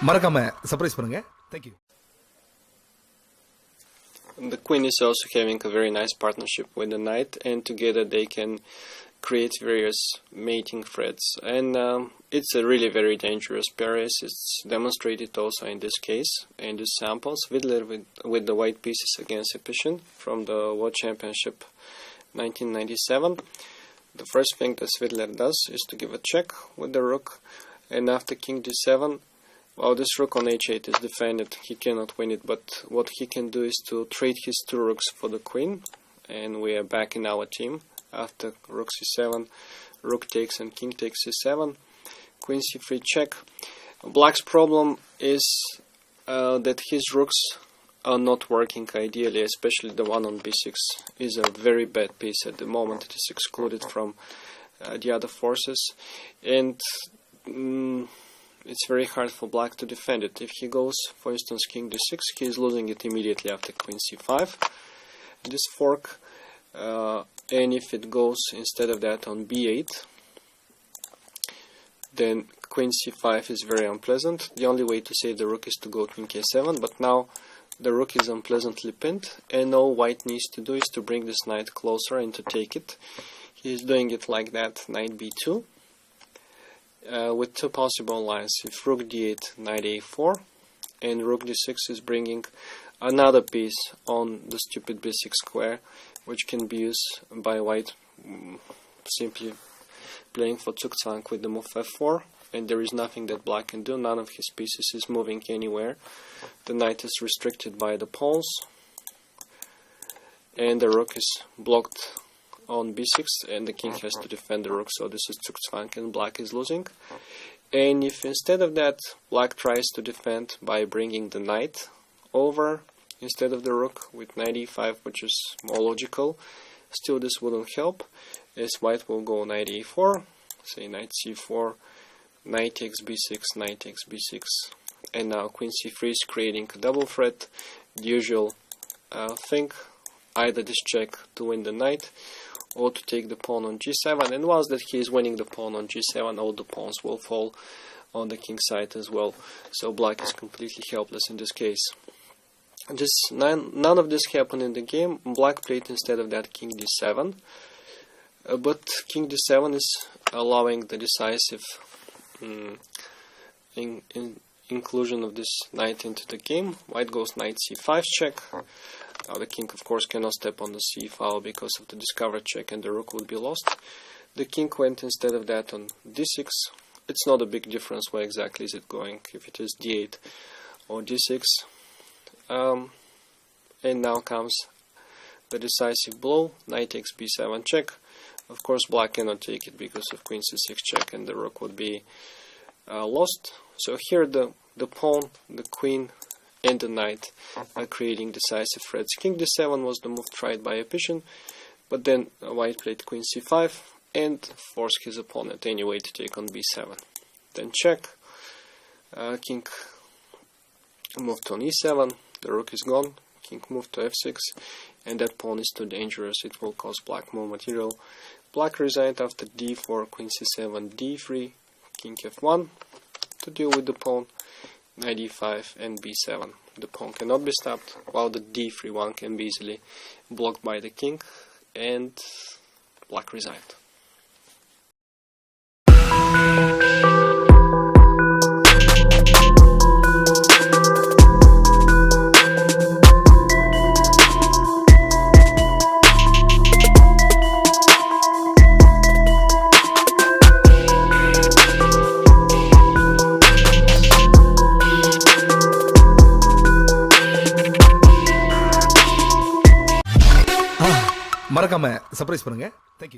மறக்காம சர்ப்ரைஸ் பண்ணுங்க. Thank you. The queen is also having a very nice partnership with the knight, and together they can create various mating threads. And it's a really very dangerous pair, as it's demonstrated also in this case, in this samples, with the white pieces against a pigeon from the World Championship 1997. The first thing that Svidler does is to give a check with the rook, and after king d7, while this rook on h8 is defended, he cannot win it, but what he can do is to trade his two rooks for the queen, and we are back in our team. After rook c7, rook takes and king takes c7, queen c3 check. Black's problem is that his rooks are not working ideally, especially the one on b6 is a very bad piece at the moment. It is excluded from the other forces, and it's very hard for black to defend it. If he goes, for instance, king d6, he is losing it immediately after queen c5. This fork, and if it goes instead of that on b8, then queen c5 is very unpleasant. The only way to save the rook is to go king k7, but now the rook is unpleasantly pinned, and all white needs to do is to bring this knight closer and to take it. He is doing it like that, knight b2. With two possible lines, if rook d8, knight a4, and rook d6 is bringing another piece on the stupid b6 square, which can be used by white simply playing for zugzwang with the move f4, and there is nothing that black can do. None of his pieces is moving anywhere. The knight is restricted by the pawns, and the rook is blocked on b6, and the king has to defend the rook, so this is zugzwang and black is losing. And if instead of that black tries to defend by bringing the knight over instead of the rook with knight e5, which is more logical, still this wouldn't help, as white will go knight e4, say knight c4, knight takes b6, knight takes b6, and now queen c3 is creating a double threat. The usual thing, either this check to win the knight, or to take the pawn on g7, and once that he is winning the pawn on g7, all the pawns will fall on the king side as well, so black is completely helpless in this case. None of this happened in the game. Black played instead of that king d7, but king d7 is allowing the decisive inclusion of this knight into the game. White goes knight c5 check. Now the king of course cannot step on the c file because of the discover check, and the rook would be lost. The king went instead of that on d6. It's not a big difference where exactly is it going, if it is d8 or d6. And now comes the decisive blow, knight takes b7 check. Of course black cannot take it because of queen c6 check, and the rook would be lost. So here the pawn, the queen, and the knight are creating decisive threats. King d7 was the move tried by a pigeon, but then white played queen c5 and forced his opponent anyway to take on b7. Then check, king moved on e7, the rook is gone, king moved to f6, and that pawn is too dangerous, it will cost black more material. Black resigned after d4, queen c7, d3, king f1 to deal with the pawn, knight e5 and b7. The pawn cannot be stopped, while the d3 one can be easily blocked by the king, and black resigned. மறக்காம surprise பண்ணுங்க. Thank you.